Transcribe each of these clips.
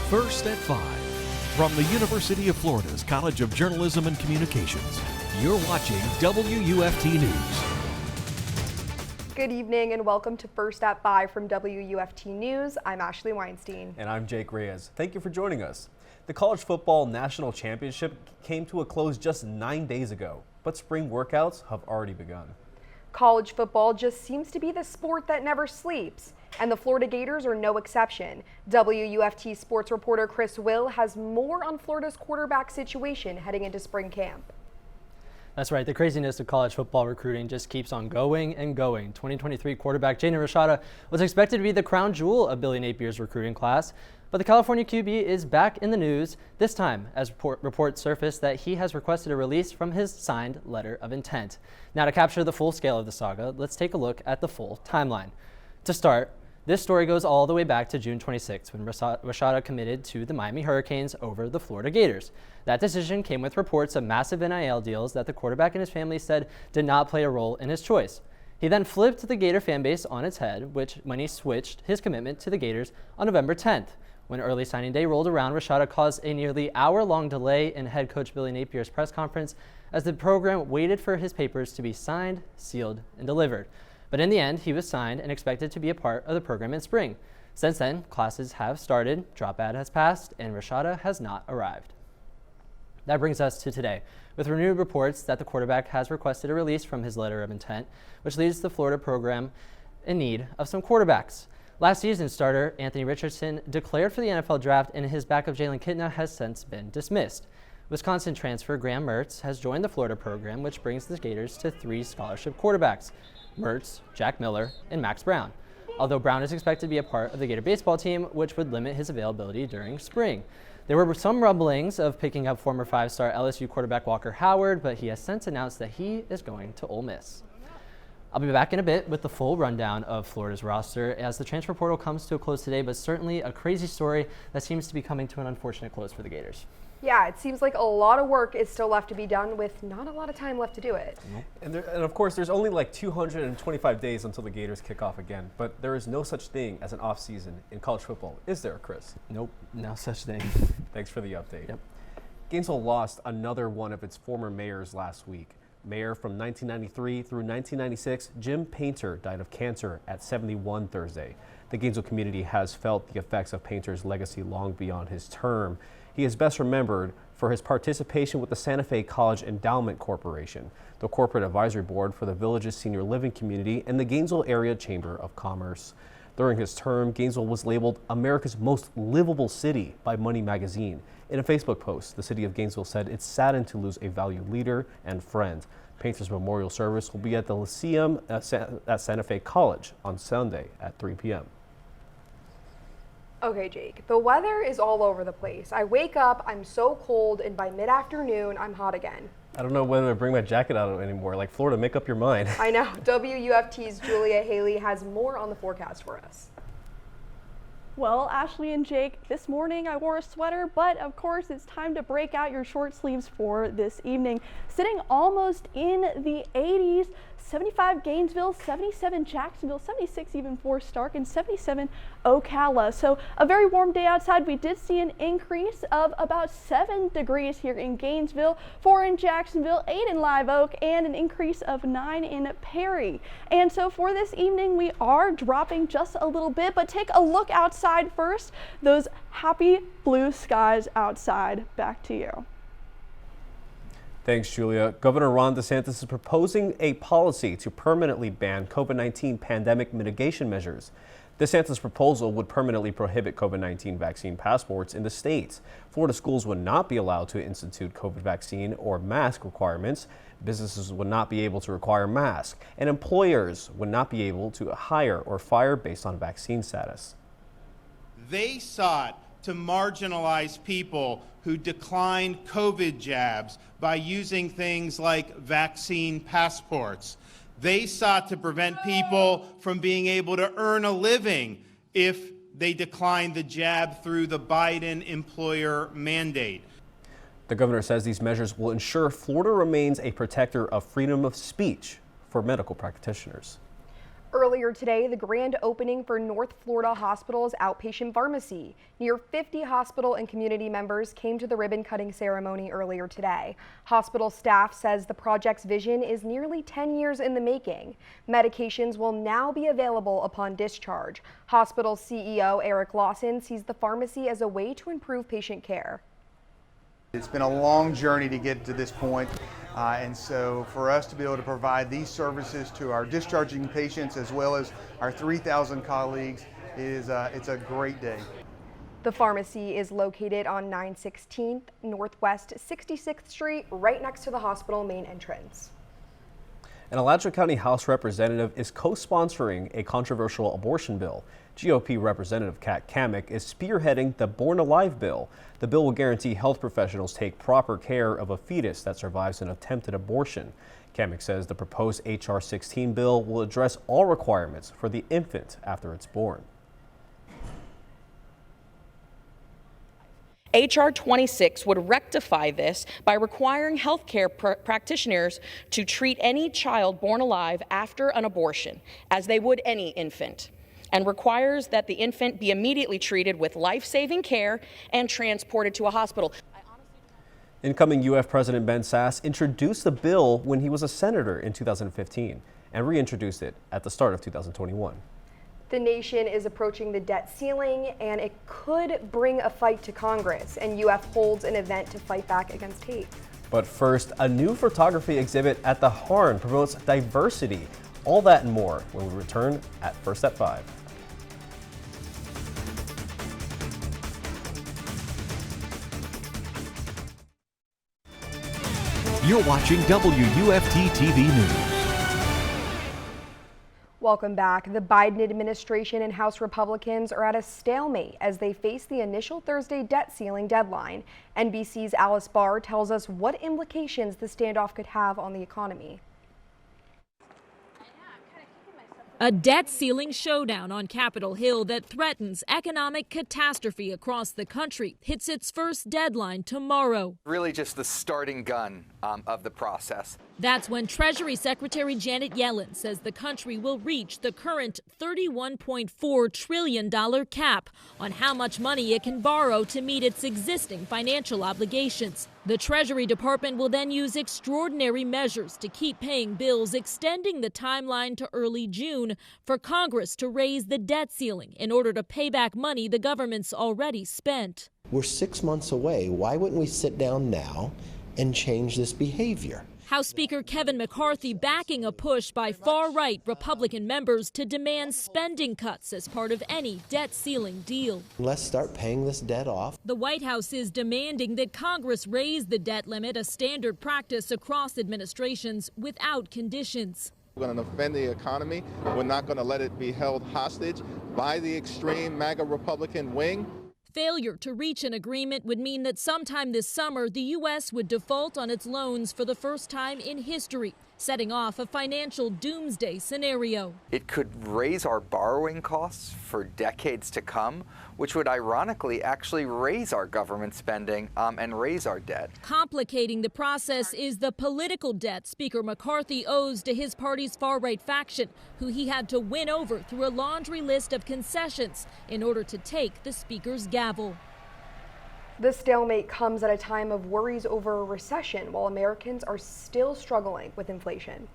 First at 5. From the University of Florida's College of Journalism and Communications, you're watching WUFT News. Good evening and welcome to First at 5 from WUFT News. I'm Ashley Weinstein. And I'm Jake Reyes. Thank you for joining us. The College Football National Championship came to a close just 9 days ago, but spring workouts have already begun. College football just seems to be the sport that never sleeps, and the Florida Gators are no exception. WUFT sports reporter Chris Will has more on Florida's quarterback situation heading into spring camp. That's right. The craziness of college football recruiting just keeps on going and going. 2023 quarterback Jaden Rashada was expected to be the crown jewel of Billy Napier's recruiting class, but the California QB is back in the news, this time as reports surfaced that he has requested a release from his signed letter of intent. Now, to capture the full scale of the saga, let's take a look at the full timeline. To start, this story goes all the way back to June 26, when Rashada committed to the Miami Hurricanes over the Florida Gators. That decision came with reports of massive NIL deals that the quarterback and his family said did not play a role in his choice. He then flipped the Gator fan base on its head, when he switched his commitment to the Gators on November 10th. When early signing day rolled around, Rashada caused a nearly hour-long delay in head coach Billy Napier's press conference as the program waited for his papers to be signed, sealed, and delivered. But in the end, he was signed and expected to be a part of the program in spring. Since then, classes have started, drop ad has passed, and Rashada has not arrived. That brings us to today, with renewed reports that the quarterback has requested a release from his letter of intent, which leaves the Florida program in need of some quarterbacks. Last season's starter, Anthony Richardson, declared for the NFL draft, and his backup Jalen Kitna has since been dismissed. Wisconsin transfer Graham Mertz has joined the Florida program, which brings the Gators to 3 scholarship quarterbacks: Mertz, Jack Miller, and Max Brown. Although Brown is expected to be a part of the Gator baseball team, which would limit his availability during spring. There were some rumblings of picking up former 5-star LSU quarterback Walker Howard, but he has since announced that he is going to Ole Miss. I'll be back in a bit with the full rundown of Florida's roster as the transfer portal comes to a close today, but certainly a crazy story that seems to be coming to an unfortunate close for the Gators. Yeah, it seems like a lot of work is still left to be done with not a lot of time left to do it. And of course, there's only like 225 days until the Gators kick off again, but there is no such thing as an off season in college football, is there, Chris? Nope, no such thing. Thanks for the update. Yep. Gainesville lost another one of its former mayors last week. Mayor from 1993 through 1996, Jim Painter died of cancer at 71 Thursday. The Gainesville community has felt the effects of Painter's legacy long beyond his term. He is best remembered for his participation with the Santa Fe College Endowment Corporation, the corporate advisory board for the village's senior living community, and the Gainesville Area Chamber of Commerce. During his term, Gainesville was labeled America's most livable city by Money magazine. In a Facebook post, the city of Gainesville said it's saddened to lose a valued leader and friend. Painter's memorial service will be at the Lyceum at Santa Fe College on Sunday at 3 p.m. Okay, Jake, the weather is all over the place. I wake up, I'm so cold, and by mid-afternoon, I'm hot again. I don't know whether to bring my jacket out anymore. Like, Florida, make up your mind. I know. WUFT's Julia Haley has more on the forecast for us. Well, Ashley and Jake, this morning I wore a sweater, but of course it's time to break out your short sleeves for this evening. Sitting almost in the 80s, 75 Gainesville, 77 Jacksonville, 76 even for Stark, and 77 Ocala. So a very warm day outside. We did see an increase of about 7 degrees here in Gainesville, 4 in Jacksonville, 8 in Live Oak, and an increase of 9 in Perry. And so for this evening, we are dropping just a little bit, but take a look outside first. Those happy blue skies outside. Back to you. Thanks, Julia. Governor Ron DeSantis is proposing a policy to permanently ban COVID-19 pandemic mitigation measures. DeSantis' proposal would permanently prohibit COVID-19 vaccine passports in the states. Florida schools would not be allowed to institute COVID vaccine or mask requirements. Businesses would not be able to require masks, and employers would not be able to hire or fire based on vaccine status. They sought to marginalize people who declined COVID jabs by using things like vaccine passports. They sought to prevent people from being able to earn a living if they declined the jab through the Biden employer mandate. The governor says these measures will ensure Florida remains a protector of freedom of speech for medical practitioners. Earlier today, the grand opening for North Florida Hospital's outpatient pharmacy. Near 50 hospital and community members came to the ribbon-cutting ceremony earlier today. Hospital staff says the project's vision is nearly 10 years in the making. Medications will now be available upon discharge. Hospital CEO Eric Lawson sees the pharmacy as a way to improve patient care. It's been a long journey to get to this point. And so for us to be able to provide these services to our discharging patients as well as our 3,000 colleagues it's a great day. The pharmacy is located on 916th Northwest 66th Street, right next to the hospital main entrance. An Alachua County House representative is co-sponsoring a controversial abortion bill. GOP Representative Kat Cammack is spearheading the Born Alive bill. The bill will guarantee health professionals take proper care of a fetus that survives an attempted abortion. Cammack says the proposed H.R. 16 bill will address all requirements for the infant after it's born. H.R. 26 would rectify this by requiring healthcare practitioners to treat any child born alive after an abortion as they would any infant, and requires that the infant be immediately treated with life-saving care and transported to a hospital. Incoming UF President Ben Sasse introduced the bill when he was a senator in 2015 and reintroduced it at the start of 2021. The nation is approaching the debt ceiling, and it could bring a fight to Congress, and UF holds an event to fight back against hate. But first, a new photography exhibit at the Harn promotes diversity. All that and more when we return at First at 5. You're watching WUFT-TV News. Welcome back. The Biden administration and House Republicans are at a stalemate as they face the initial Thursday debt ceiling deadline. NBC's Alice Barr tells us what implications the standoff could have on the economy. A debt ceiling showdown on Capitol Hill that threatens economic catastrophe across the country hits its first deadline tomorrow. Really just the starting gun of the process. That's when Treasury Secretary Janet Yellen says the country will reach the current $31.4 trillion cap on how much money it can borrow to meet its existing financial obligations. The Treasury Department will then use extraordinary measures to keep paying bills, extending the timeline to early June for Congress to raise the debt ceiling in order to pay back money the government's already spent. We're 6 months away. Why wouldn't we sit down now and change this behavior? House Speaker Kevin McCarthy backing a push by far-right Republican members to demand spending cuts as part of any debt ceiling deal. Let's start paying this debt off. The White House is demanding that Congress raise the debt limit, a standard practice across administrations, without conditions. We're going to defend the economy. We're not going to let it be held hostage by the extreme MAGA Republican wing. Failure to reach an agreement would mean that sometime this summer, the U.S. would default on its loans for the first time in history, setting off a financial doomsday scenario. It could raise our borrowing costs for decades to come, which would ironically actually raise our government spending and raise our debt. Complicating the process is the political debt Speaker McCarthy owes to his party's far-right faction, who he had to win over through a laundry list of concessions in order to take the Speaker's gavel. The stalemate comes at a time of worries over a recession while Americans are still struggling with inflation.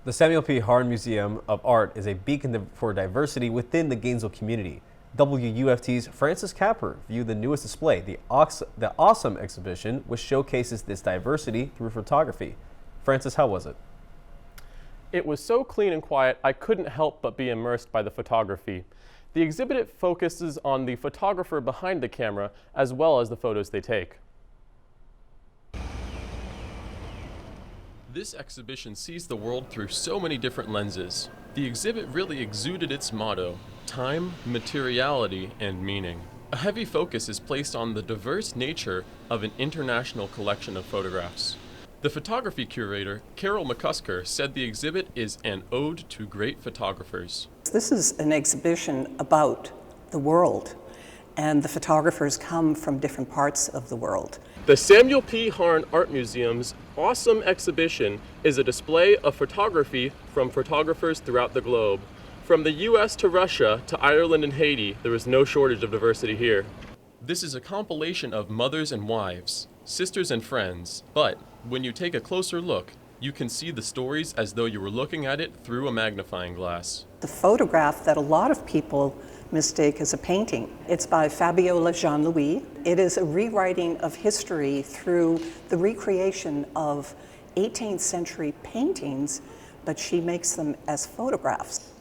The Samuel P. Harn Museum of Art is a beacon for diversity within the Gainesville community. WUFT's Francis Kapper viewed the newest display, the Awesome exhibition, which showcases this diversity through photography. Francis, how was it? It was so clean and quiet, I couldn't help but be immersed by the photography. The exhibit focuses on the photographer behind the camera as well as the photos they take. This exhibition sees the world through so many different lenses. The exhibit really exuded its motto: time, materiality, and meaning. A heavy focus is placed on the diverse nature of an international collection of photographs. The photography curator, Carol McCusker, said the exhibit is an ode to great photographers. This is an exhibition about the world and the photographers come from different parts of the world. The Samuel P. Harn Art Museum's awesome exhibition is a display of photography from photographers throughout the globe. From the US to Russia to Ireland and Haiti, there is no shortage of diversity here. This is a compilation of mothers and wives, sisters and friends, but when you take a closer look, you can see the stories as though you were looking at it through a magnifying glass. The photograph that a lot of people mistake as a painting. It's by Fabiola Jean-Louis. It is a rewriting of history through the recreation of 18th century paintings, but she makes them as photographs.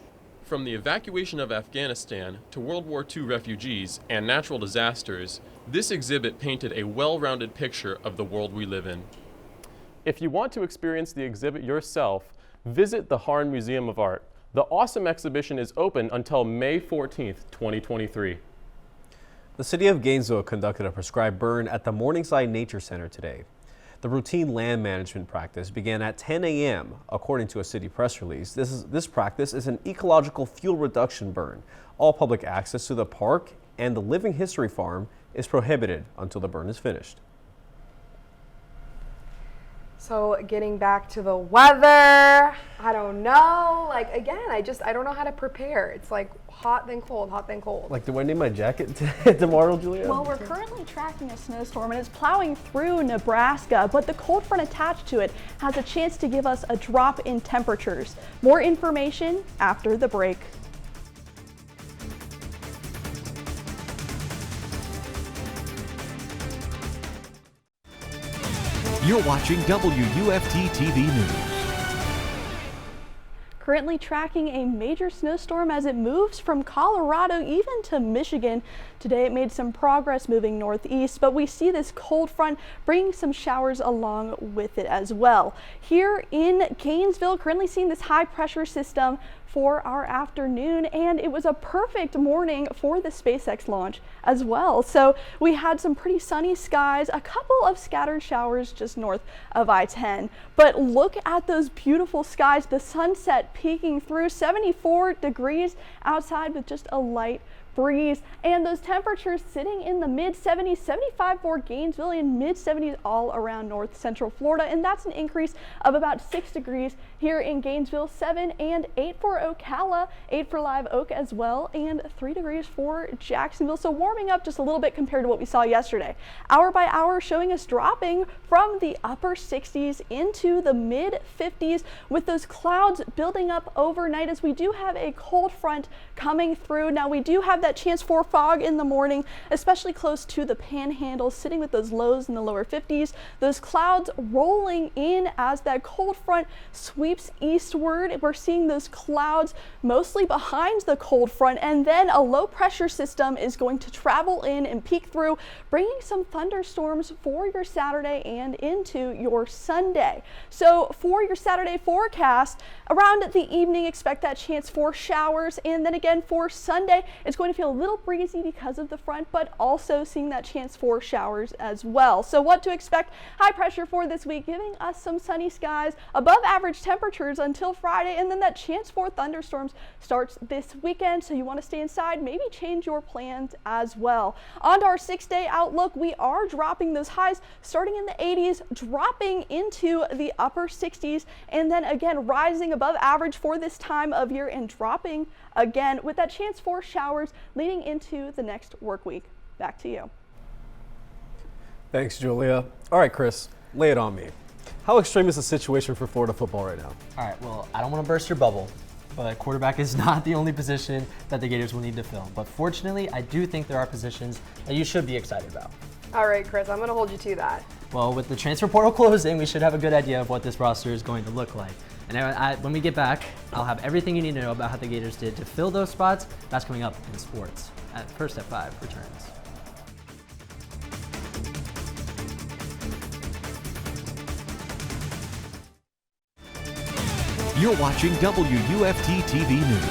From the evacuation of Afghanistan to World War II refugees and natural disasters, this exhibit painted a well-rounded picture of the world we live in. If you want to experience the exhibit yourself, visit the Harn Museum of Art. The awesome exhibition is open until May 14th, 2023. The city of Gainesville conducted a prescribed burn at the Morningside Nature Center today. The routine land management practice began at 10 a.m. According to a city press release, this practice is an ecological fuel reduction burn. All public access to the park and the Living History Farm is prohibited until the burn is finished. So getting back to the weather, I don't know. Like, again, I don't know how to prepare. It's like hot then cold, hot then cold. Like, do I need my jacket tomorrow, Julia? Well, we're currently tracking a snowstorm and it's plowing through Nebraska, but the cold front attached to it has a chance to give us a drop in temperatures. More information after the break. You're watching WUFT-TV News. Currently tracking a major snowstorm as it moves from Colorado even to Michigan. Today it made some progress moving northeast, but we see this cold front bringing some showers along with it as well. Here in Gainesville, currently seeing this high pressure system for our afternoon, and it was a perfect morning for the SpaceX launch as well. So we had some pretty sunny skies, a couple of scattered showers just north of I-10, but look at those beautiful skies, the sunset peeking through, 74 degrees outside with just a light breeze, and those temperatures sitting in the mid-70s, 75 for Gainesville and mid-70s all around north central Florida, and that's an increase of about 6 degrees here in Gainesville, 7 and 8 for Ocala, 8 for Live Oak as well, and 3 degrees for Jacksonville. So warming up just a little bit compared to what we saw yesterday. Hour by hour showing us dropping from the upper 60s into the mid-50s with those clouds building up overnight as we do have a cold front coming through. Now we do have that chance for fog in the morning, especially close to the panhandle, sitting with those lows in the lower 50s. Those clouds rolling in as that cold front sweeps eastward. We're seeing those clouds mostly behind the cold front, and then a low pressure system is going to travel in and peek through, bringing some thunderstorms for your Saturday and into your Sunday. So for your Saturday forecast, around the evening, expect that chance for showers, and then again for Sunday, it's going to feel a little breezy because of the front, but also seeing that chance for showers as well. So what to expect? High pressure for this week, giving us some sunny skies, above average temperatures until Friday, and then that chance for thunderstorms starts this weekend. So you want to stay inside, maybe change your plans as well. On to our 6-day outlook, we are dropping those highs starting in the 80s, dropping into the upper 60s, and then again rising above average for this time of year and dropping again with that chance for showers leading into the next work week. Back to you. Thanks, Julia. All right, Chris, lay it on me. How extreme is the situation for Florida football right now? All right, well, I don't want to burst your bubble, but quarterback is not the only position that the Gators will need to fill. But fortunately, I do think there are positions that you should be excited about. All right, Chris, I'm going to hold you to that. Well, with the transfer portal closing, we should have a good idea of what this roster is going to look like. And when we get back, I'll have everything you need to know about how the Gators did to fill those spots. That's coming up in sports. First at 5 returns. You're watching WUFT-TV News.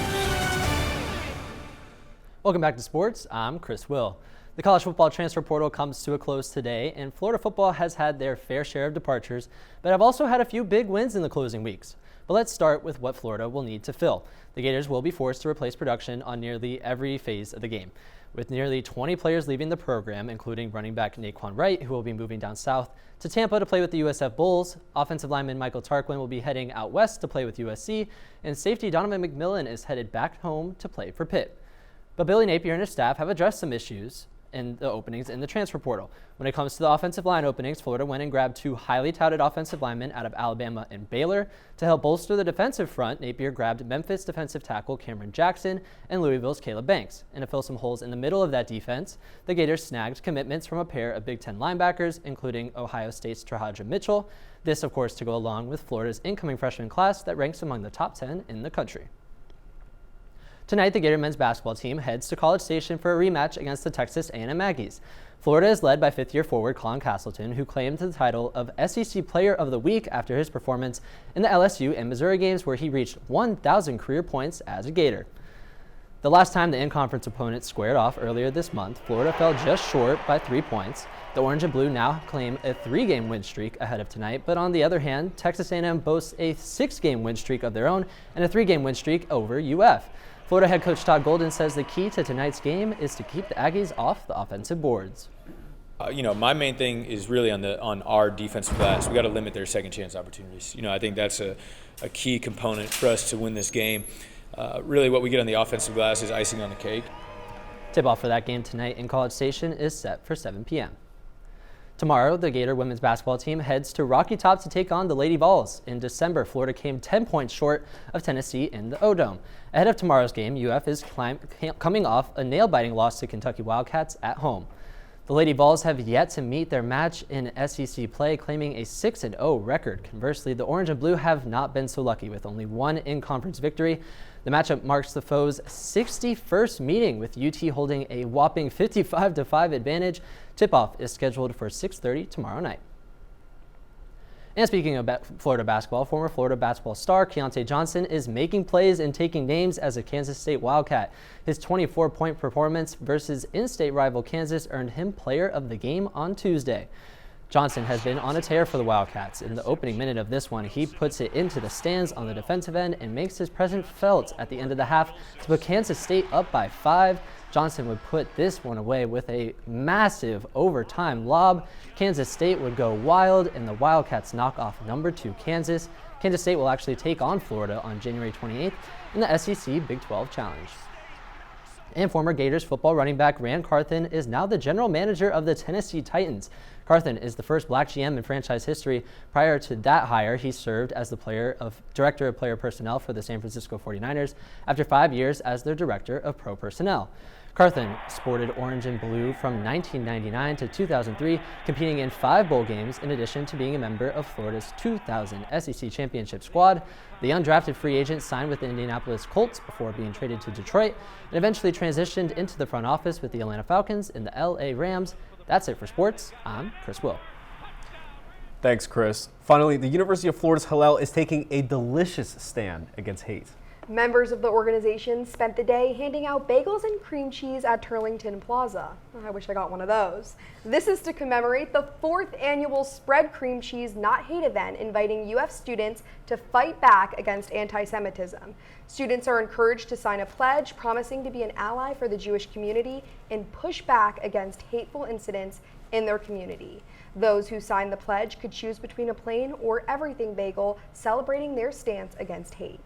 Welcome back to sports. I'm Chris Will. The college football transfer portal comes to a close today, and Florida football has had their fair share of departures, but have also had a few big wins in the closing weeks. But let's start with what Florida will need to fill. The Gators will be forced to replace production on nearly every phase of the game. With nearly 20 players leaving the program, including running back Naquan Wright, who will be moving down south to Tampa to play with the USF Bulls, offensive lineman Michael Tarquin will be heading out west to play with USC, and safety Donovan McMillan is headed back home to play for Pitt. But Billy Napier and his staff have addressed some issues in the openings in the transfer portal. When it comes to the offensive line openings, Florida went and grabbed 2 highly touted offensive linemen out of Alabama and Baylor. To help bolster the defensive front, Napier grabbed Memphis defensive tackle Cameron Jackson and Louisville's Caleb Banks. And to fill some holes in the middle of that defense, the Gators snagged commitments from a pair of Big Ten linebackers, including Ohio State's Trahaja Mitchell. This, of course, to go along with Florida's incoming freshman class that ranks among the top 10 in the country. Tonight, the Gator men's basketball team heads to College Station for a rematch against the Texas A&M Aggies. Florida is led by fifth-year forward Colin Castleton, who claimed the title of SEC Player of the Week after his performance in the LSU and Missouri games, where he reached 1,000 career points as a Gator. The last time the in-conference opponents squared off earlier this month, Florida fell just short by 3 points. The Orange and Blue now claim a 3-game win streak ahead of tonight, but on the other hand, Texas A&M boasts a 6-game win streak of their own and a 3-game win streak over UF. Florida head coach Todd Golden says the key to tonight's game is to keep the Aggies off the offensive boards. My main thing is really on our defensive glass. We got to limit their second chance opportunities. I think that's a key component for us to win this game. Really what we get on the offensive glass is icing on the cake. Tip-off for that game tonight in College Station is set for 7 p.m. Tomorrow, the Gator women's basketball team heads to Rocky Top to take on the Lady Vols. In December, Florida came 10 points short of Tennessee in the O-Dome. Ahead of tomorrow's game, UF is coming off a nail-biting loss to Kentucky Wildcats at home. The Lady Vols have yet to meet their match in SEC play, claiming a 6-0 record. Conversely, the Orange and Blue have not been so lucky, with only 1 in-conference victory. The matchup marks the foes' 61st meeting, with UT holding a whopping 55-5 advantage. Tip-off is scheduled for 6:30 tomorrow night. And speaking of Florida basketball, former Florida basketball star Keontae Johnson is making plays and taking names as a Kansas State Wildcat. His 24-point performance versus in-state rival Kansas earned him Player of the Game on Tuesday. Johnson has been on a tear for the Wildcats. In the opening minute of this one, he puts it into the stands on the defensive end and makes his presence felt at the end of the half to put Kansas State up by 5. Johnson would put this one away with a massive overtime lob. Kansas State would go wild, and the Wildcats knock off number 2 Kansas. Kansas State will actually take on Florida on January 28th in the SEC Big 12 Challenge. And former Gators football running back Ran Carthen is now the general manager of the Tennessee Titans. Carthen is the first black GM in franchise history. Prior to that hire, he served as the director of player personnel for the San Francisco 49ers after 5 years as their director of pro personnel. Carthen sported orange and blue from 1999 to 2003, competing in 5 bowl games in addition to being a member of Florida's 2000 SEC championship squad. The undrafted free agent signed with the Indianapolis Colts before being traded to Detroit and eventually transitioned into the front office with the Atlanta Falcons and the LA Rams. That's it for sports. I'm Chris Will. Thanks, Chris. Finally, the University of Florida's Hillel is taking a delicious stand against hate. Members of the organization spent the day handing out bagels and cream cheese at Turlington Plaza. I wish I got one of those. This is to commemorate the 4th annual Spread Cream Cheese Not Hate event, inviting UF students to fight back against anti-Semitism. Students are encouraged to sign a pledge promising to be an ally for the Jewish community and push back against hateful incidents in their community. Those who sign the pledge could choose between a plain or everything bagel, celebrating their stance against hate.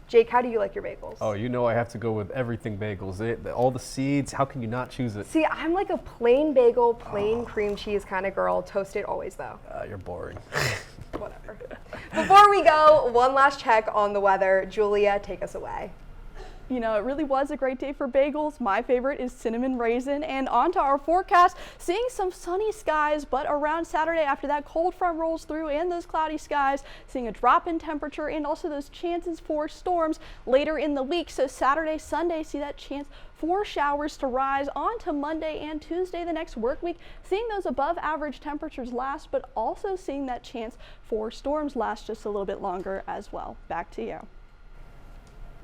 Jake, how do you like your bagels? Oh, you know I have to go with everything bagels. All the seeds, how can you not choose it? See, I'm like a plain bagel, plain cream cheese kind of girl. Toasted always, though. You're boring. Whatever. Before we go, one last check on the weather. Julia, take us away. It really was a great day for bagels. My favorite is cinnamon raisin. And on to our forecast, seeing some sunny skies, but around Saturday after that cold front rolls through and those cloudy skies, seeing a drop in temperature and also those chances for storms later in the week. So Saturday, Sunday, see that chance for showers to rise on to Monday and Tuesday, the next work week, seeing those above average temperatures last, but also seeing that chance for storms last just a little bit longer as well. Back to you.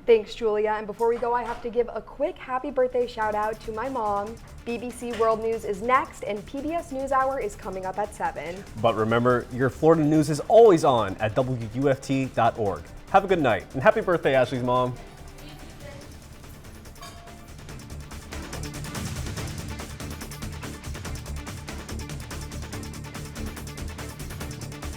Thanks, Julia. And before we go, I have to give a quick happy birthday shout out to my mom. BBC World News is next, and PBS NewsHour is coming up at 7. But remember, your Florida news is always on at WUFT.org. Have a good night, and happy birthday, Ashley's mom.